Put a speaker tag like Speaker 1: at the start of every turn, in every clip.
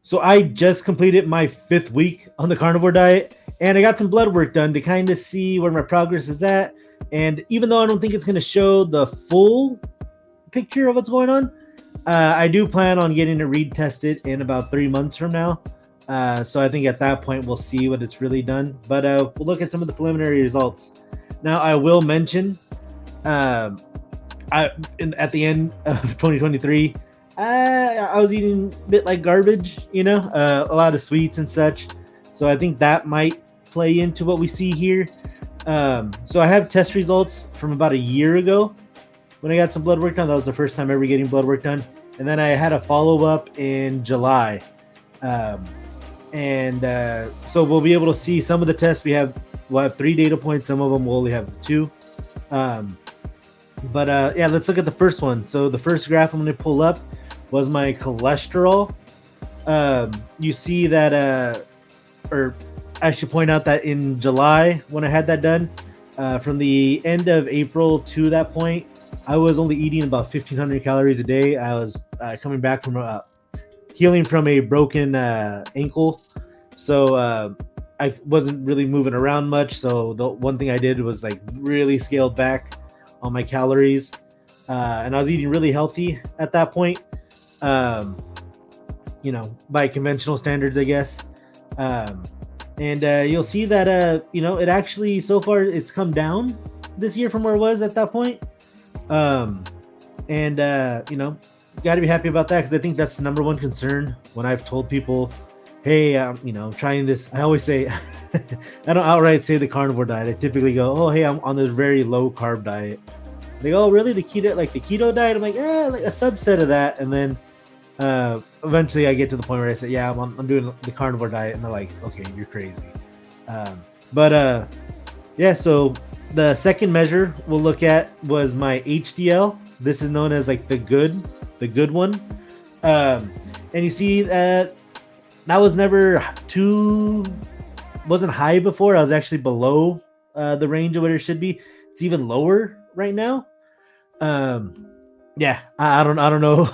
Speaker 1: So I just completed my 5th week on the carnivore diet, and I got some blood work done to kind of see where my progress is at. And even though I don't think it's going to show the full picture of what's going on, I do plan on getting it retested in about 3 months from now. So I think at that point we'll see what it's really done. But we'll look at some of the preliminary results. Now I will mention, um, at the end of 2023, I was eating a bit like garbage, a lot of sweets and such. So I think that might play into what we see here. So I have test results from about a year ago when I got some blood work done. That was the first time ever getting blood work done. And then I had a follow up in July. Um, and so we'll be able to see some of the tests. We'll have 3 data points. Some of them will only have 2. Um, but yeah, let's look at the first one. So the first graph I'm going to pull up was my cholesterol. You see that, or I should point out that in July when I had that done, from the end of April to that point, I was only eating about 1,500 calories a day. I was coming back from healing from a broken ankle, so I wasn't really moving around much. So the one thing I did was like really scaled back on my calories, and I was eating really healthy at that point. Um, by conventional standards, I guess. And you'll see that it actually so far it's come down this year from where it was at that point. And got to be happy about that, because I think that's the number one concern when I've told people, hey, trying this. I always say, I don't outright say the carnivore diet. I typically go, oh, hey, I'm on this very low carb diet. They go, oh, really? The keto diet? I'm like, like a subset of that. And then eventually I get to the point where I say, yeah, I'm doing the carnivore diet. And they're like, okay, you're crazy. But yeah, so the second measure we'll look at was my HDL. This is known as like the good one. And you see that was never wasn't high before. I was actually below the range of what it should be. It's even lower right now. Yeah, I don't know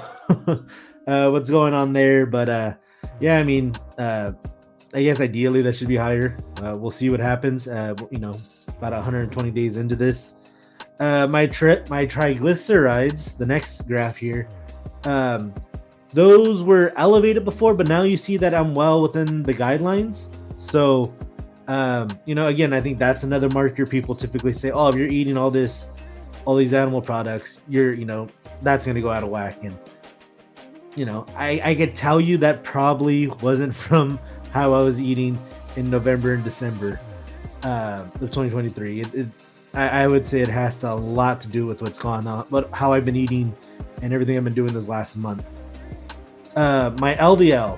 Speaker 1: what's going on there, but yeah, I mean, I guess ideally that should be higher. We'll see what happens. About 120 days into this. My triglycerides, the next graph here, those were elevated before, but now you see that I'm well within the guidelines. So, again, I think that's another marker. People typically say, oh, if you're eating all these animal products, that's going to go out of whack. And, I could tell you that probably wasn't from how I was eating in November and December of 2023. I would say it has a lot to do with what's going on, but how I've been eating and everything I've been doing this last month. My LDL,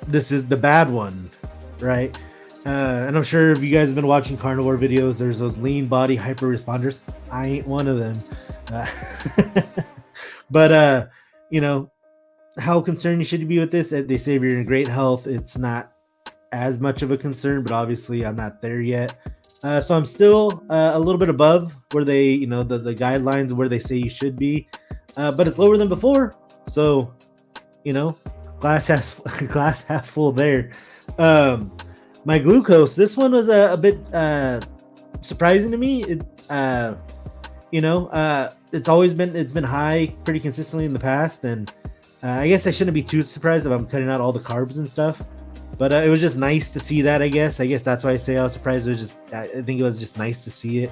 Speaker 1: this is the bad one, right? And I'm sure if you guys have been watching carnivore videos, there's those lean body hyper responders. I ain't one of them. But how concerned you should be with this? They say if you're in great health, it's not as much of a concern, but obviously I'm not there yet. So I'm still a little bit above where they, the guidelines where they say you should be, but it's lower than before. So, glass half full there. My glucose, this one was a bit surprising to me. It's been high pretty consistently in the past, and I guess I shouldn't be too surprised if I'm cutting out all the carbs and stuff. But it was just nice to see that. I guess that's why I say I was surprised. I think it was just nice to see it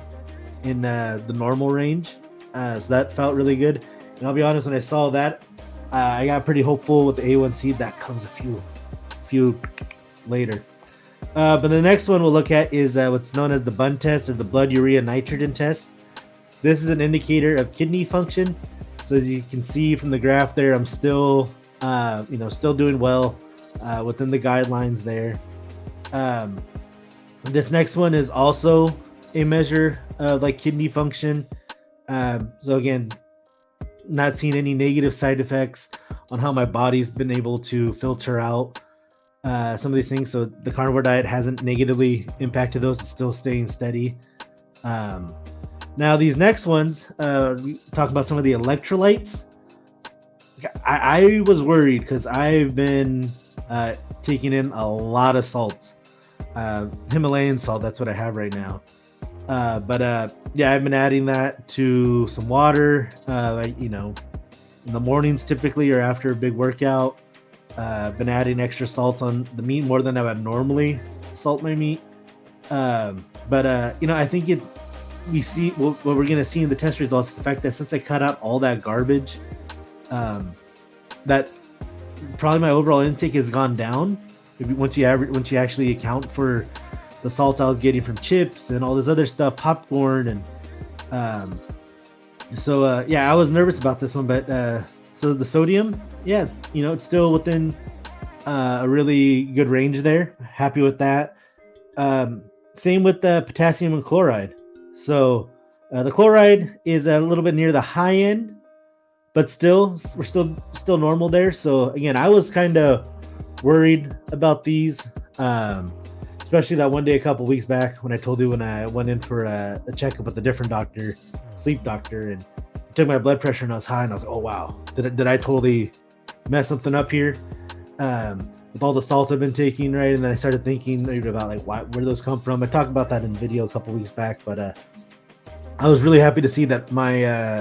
Speaker 1: in the normal range. So that felt really good. And I'll be honest, when I saw that, I got pretty hopeful with the A1C. That comes a few later. But the next one we'll look at is what's known as the BUN test, or the blood urea nitrogen test. This is an indicator of kidney function. So as you can see from the graph there, I'm still, still doing well within the guidelines there. This next one is also a measure of like kidney function. So again, not seeing any negative side effects on how my body's been able to filter out some of these things. So the carnivore diet hasn't negatively impacted those. It's still staying steady. Now these next ones, we talk about some of the electrolytes. I was worried because I've been taking in a lot of salt, Himalayan salt. That's what I have right now. But yeah, I've been adding that to some water. In the mornings typically or after a big workout. Been adding extra salt on the meat more than I would normally salt my meat. But I think we see what we're gonna see in the test results. The fact that since I cut out all that garbage, that probably my overall intake has gone down. Once you actually account for the salt I was getting from chips and all this other stuff, popcorn, and yeah, I was nervous about this one, but so the sodium, yeah, it's still within a really good range there. Happy with that. Same with the potassium and chloride. So the chloride is a little bit near the high end, but still we're still normal there. So again, I was kind of worried about these, especially that one day a couple weeks back when I told you when I went in for a checkup with a different doctor, sleep doctor, and took my blood pressure and I was high, and I was like, oh wow, did I totally mess something up here? With all the salt I've been taking, right? And then I started thinking about like where those come from. I talked about that in a video a couple weeks back, but I was really happy to see that my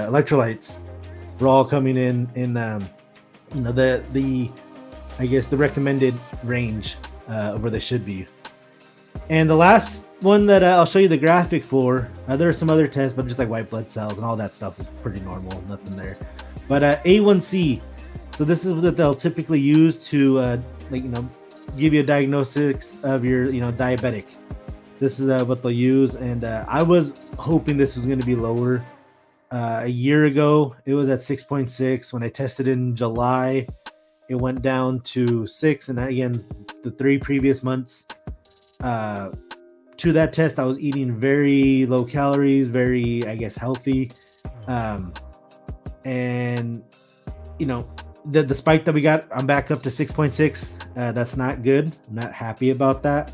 Speaker 1: electrolytes were all coming in the I guess the recommended range where they should be. And the last one that I'll show you the graphic for, there are some other tests, but just like white blood cells and all that stuff is pretty normal, nothing there. But A1C, so this is what they'll typically use to give you a diagnosis of your diabetic. This is what they'll use, and I was hoping this was going to be lower. A year ago, it was at 6.6. When I tested in July, it went down to 6, and again, the 3 previous months to that test, I was eating very low calories, very, I guess, healthy, and the spike that we got, I'm back up to 6.6. That's not good. I'm not happy about that.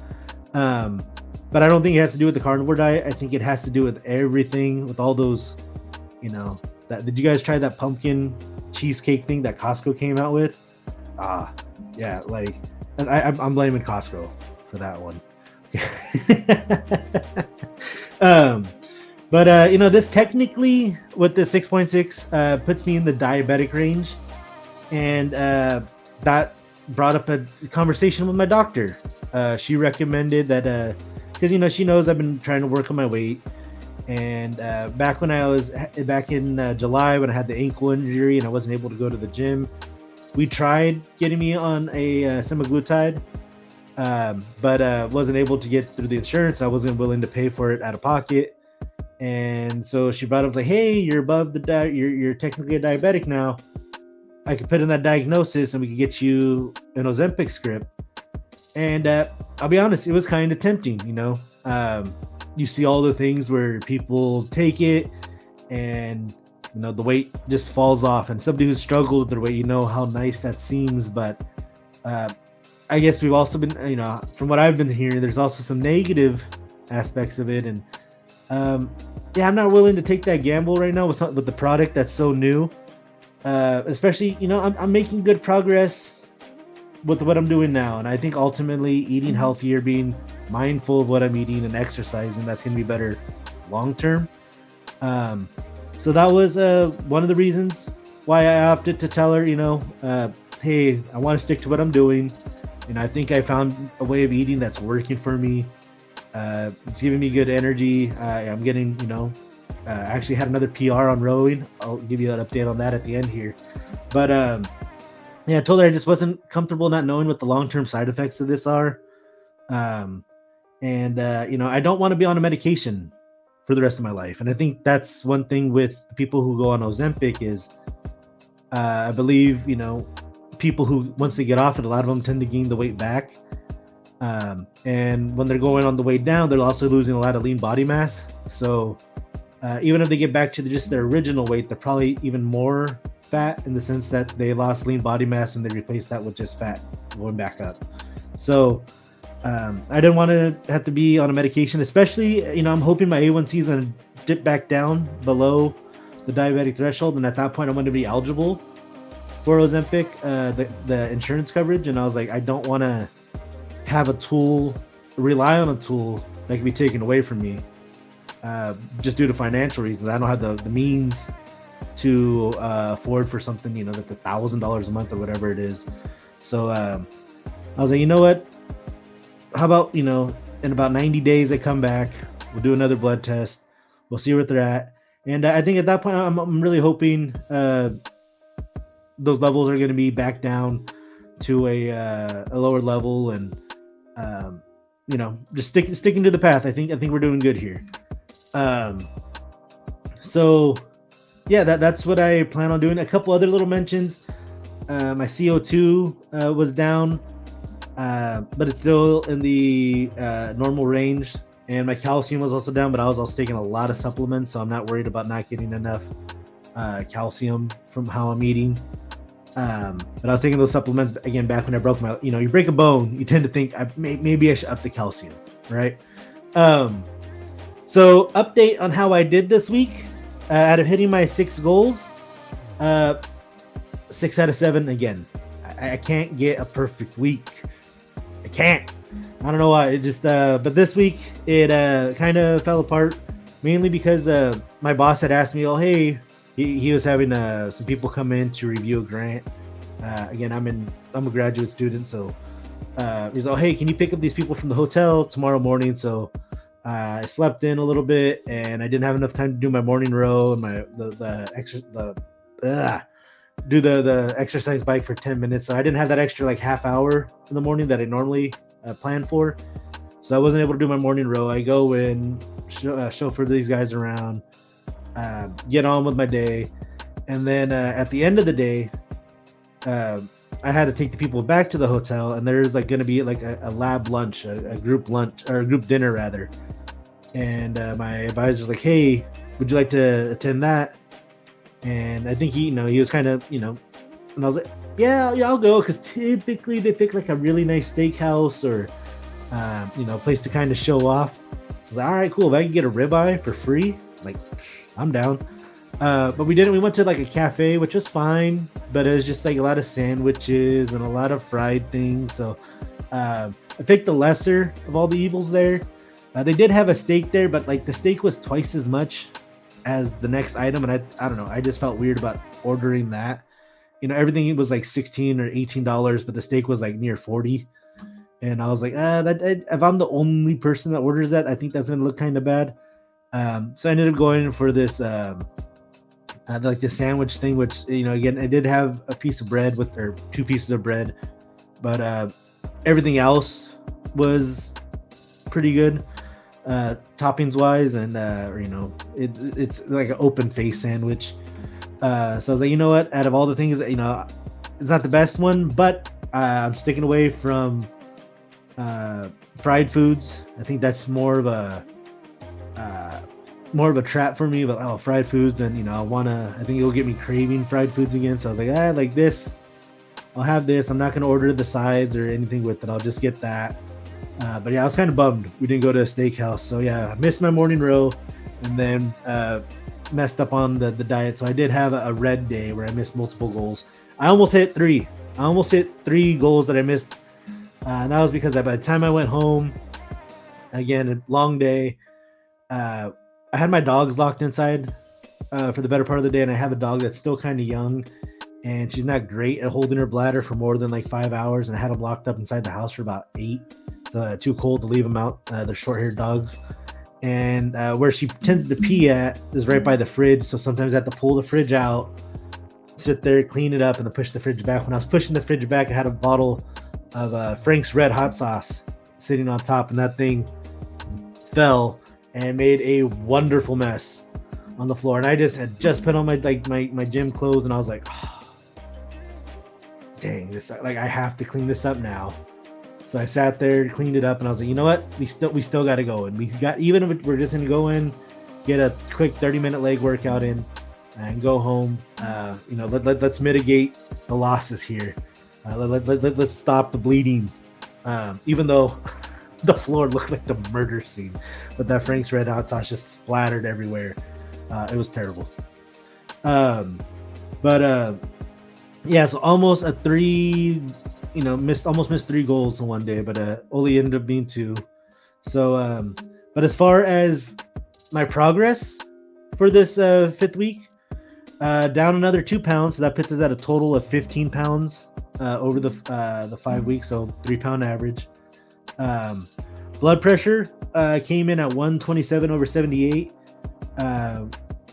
Speaker 1: But I don't think it has to do with the carnivore diet. I think it has to do with everything, with all those, did you guys try that pumpkin cheesecake thing that Costco came out with? Yeah, like, I'm blaming Costco for that one. But this technically with the 6.6 puts me in the diabetic range, and that brought up a conversation with my doctor. She recommended that because she knows I've been trying to work on my weight, and back when I was back in July when I had the ankle injury and I wasn't able to go to the gym, we tried getting me on a semaglutide, but wasn't able to get through the insurance. I wasn't willing to pay for it out of pocket, and so she brought up like, hey, you're above the you're technically a diabetic now. I could put in that diagnosis and we could get you an Ozempic script. And I'll be honest, it was kind of tempting. You see all the things where people take it and the weight just falls off, and somebody who's struggled with their weight, how nice that seems. But I guess we've also been, from what I've been hearing, there's also some negative aspects of it. And yeah, I'm not willing to take that gamble right now with the product that's so new. Especially, I'm making good progress with what I'm doing now, and I think ultimately eating healthier, being mindful of what I'm eating and exercising, that's going to be better long term. So that was one of the reasons why I opted to tell her, hey, I want to stick to what I'm doing. I think I found a way of eating that's working for me. It's giving me good energy. I'm getting, actually had another PR on rowing. I'll give you an update on that at the end here. But yeah, I told her I just wasn't comfortable not knowing what the long-term side effects of this are. I don't want to be on a medication for the rest of my life. And I think that's one thing with people who go on Ozempic is I believe, people who, once they get off it, a lot of them tend to gain the weight back. And when they're going on the way down, they're also losing a lot of lean body mass. So even if they get back to just their original weight, they're probably even more fat in the sense that they lost lean body mass and they replaced that with just fat going back up. So I didn't want to have to be on a medication, especially, I'm hoping my A1C is going to dip back down below the diabetic threshold. And at that point, I'm going to be eligible for Ozempic, the insurance coverage, and I was like, I don't want to have a tool, rely on a tool that can be taken away from me, just due to financial reasons. I don't have the means to afford for something, you know, that's $1,000 a month or whatever it is. So I was like, you know what? How about, you know, in about 90 days, I come back, we'll do another blood test, we'll see where they're at. And I think at that point, I'm really hoping those levels are going to be back down to a lower level, and you know, just sticking to the path. I think we're doing good here. So yeah, that's what I plan on doing. A couple other little mentions. My CO2 was down, but it's still in the normal range. And my calcium was also down, but I was also taking a lot of supplements, so I'm not worried about not getting enough calcium from how I'm eating. But I was taking those supplements again back when I broke my, you know, you break a bone, you tend to think maybe I should up the calcium, right? So update on how I did this week. Out of hitting my 6 goals, 6 out of 7 again. I can't get a perfect week. I can't. I don't know why. It just but this week it kind of fell apart, mainly because my boss had asked me, oh hey, he was having some people come in to review a grant. Again, I'm a graduate student, so he's like, oh hey, can you pick up these people from the hotel tomorrow morning? So I slept in a little bit, and I didn't have enough time to do my morning row and do the exercise bike for 10 minutes. So I didn't have that extra like half hour in the morning that I normally plan for. So I wasn't able to do my morning row. I go in, chauffeur these guys around, get on with my day. And then at the end of the day, I had to take the people back to the hotel, and there's like going to be like a lab lunch, a group lunch, or a group dinner rather. And my advisor's like, hey, would you like to attend that? And I think he was kind of, and I was like, yeah, I'll go, because typically they pick like a really nice steakhouse or, place to kind of show off. So I was like, all right, cool. If I can get a ribeye for free, like, I'm down. But we didn't. We went to like a cafe, which was fine, but it was just like a lot of sandwiches and a lot of fried things. So I picked the lesser of all the evils there. They did have a steak there, but like the steak was twice as much as the next item, and I don't know. I just felt weird about ordering that. Everything was like $16 or $18, but the steak was like near 40. And I was like, if I'm the only person that orders that, I think that's gonna look kind of bad. So I ended up going for this. Like the sandwich thing, which again, I did have a piece of bread or 2 pieces of bread, but everything else was pretty good, toppings wise, and it's like an open face sandwich. So I was like, you know what? Out of all the things, it's not the best one, but I'm sticking away from fried foods. I think that's more of a trap for me, but fried foods, then I think it'll get me craving fried foods again. So I was like, like this, I'll have this. I'm not gonna order the sides or anything with it. I'll just get that. But yeah, I was kind of bummed we didn't go to a steakhouse. So yeah, I missed my morning row, and then messed up on the diet. So I did have a red day where I missed multiple goals. I almost hit 3. I almost hit 3 goals that I missed. And that was because by the time I went home, again, a long day. I had my dogs locked inside for the better part of the day, and I have a dog that's still kind of young, and she's not great at holding her bladder for more than like 5 hours, and I had them locked up inside the house for about 8. So too cold to leave them out. They're short-haired dogs. And where she tends to pee at is right by the fridge, so sometimes I have to pull the fridge out, sit there, clean it up, and then push the fridge back. When I was pushing the fridge back, I had a bottle of Frank's Red Hot Sauce sitting on top, and that thing fell and made a wonderful mess on the floor. And I had just put on my gym clothes, and I was like, dang, this, like, I have to clean this up now. So I sat there, cleaned it up, and I was like, you know what? We still got to go. And even if we're just going to go in, get a quick 30-minute leg workout in, and go home. Let's mitigate the losses here. Let's stop the bleeding. Even though the floor looked like the murder scene, but that Frank's Red Hot Sauce just splattered everywhere. It was terrible. But Yeah, so almost a three, almost missed 3 goals in one day, but only ended up being two. So, but as far as my progress for this fifth week, down another 2 pounds, so that puts us at a total of 15 pounds over the 5 weeks, so 3 pound average. Um, Blood pressure came in at 127/78. Uh,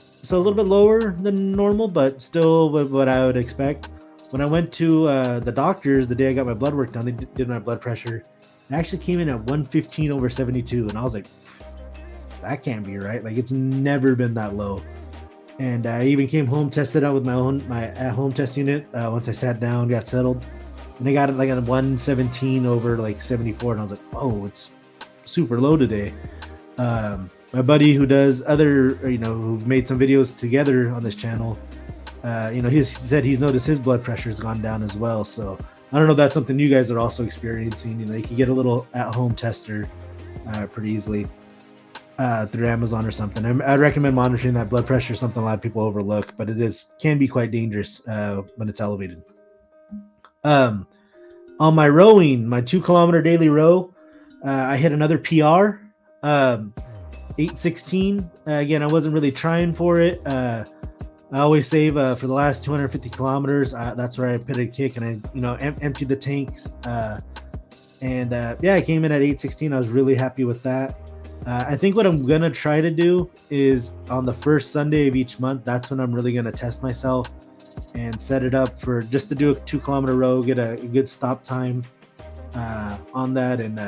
Speaker 1: so a little bit lower than normal, but still what I would expect. When I went to the doctors the day I got my blood work done, they did my blood pressure. It actually came in at 115/72, and I was like, that can't be right. Like it's never been that low. And I even came home, tested out with my at-home test unit once I sat down, got settled, and I got it like a 117/74, and I was like, oh, it's super low today. My buddy who does other, who made some videos together on this channel, he said he's noticed his blood pressure has gone down as well. So I don't know if that's something you guys are also experiencing. You can get a little at-home tester pretty easily through Amazon or something. I'd recommend monitoring that blood pressure, something a lot of people overlook, but can be quite dangerous when it's elevated. On my rowing, my 2 kilometer daily row, I hit another PR, 8:16. Again, I wasn't really trying for it. I always save for the last 250 kilometers. That's where I put a kick and I, emptied the tanks. I came in at 8:16. I was really happy with that. I think what I'm gonna try to do is on the first Sunday of each month. That's when I'm really gonna test myself and set it up for just to do a 2 kilometer row, get a good stop time on that. And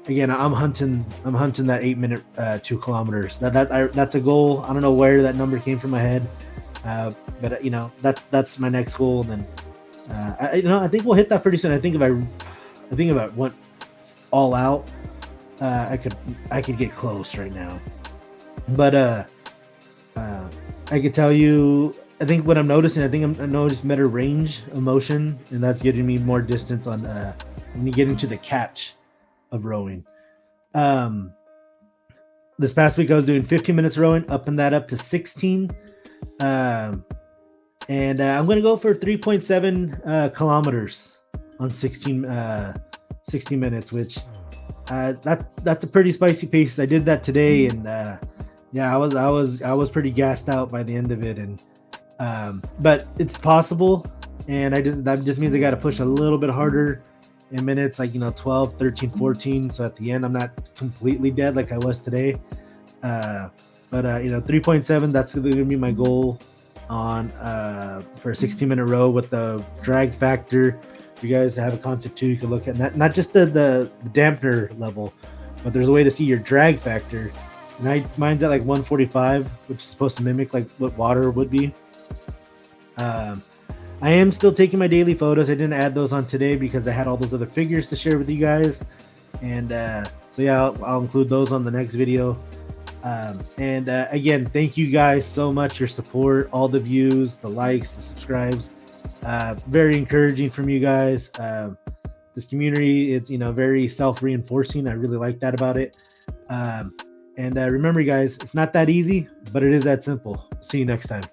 Speaker 1: again, I'm hunting that 8 minute 2 kilometers. That's a goal. I don't know where that number came from my head, but that's my next goal. And then I think we'll hit that pretty soon. I think if I went all out, I could get close right now. But I could tell you, I think what I'm noticing, I noticed better range of motion, and that's getting me more distance on when you get into the catch of rowing. This past week I was doing 15 minutes rowing, upping that up to 16. And I'm going to go for 3.7 kilometers on 16 minutes, which that's a pretty spicy pace. I did that today, and I was pretty gassed out by the end of it. And but it's possible, and that just means I got to push a little bit harder in minutes, like 12, 13, 14. So at the end I'm not completely dead like I was today. But 3.7, that's going to be my goal on for a 16-minute row with the drag factor. If you guys have a concept too, you can look at not just the dampener level, but there's a way to see your drag factor. And mine's at like 145, which is supposed to mimic like what water would be. I am still taking my daily photos. I didn't add those on today because I had all those other figures to share with you guys. And I'll include those on the next video. Again, thank you guys so much. Your support, all the views, the likes, the subscribes. Very encouraging from you guys. This community is, very self-reinforcing. I really like that about it. Remember, guys, it's not that easy, but it is that simple. See you next time.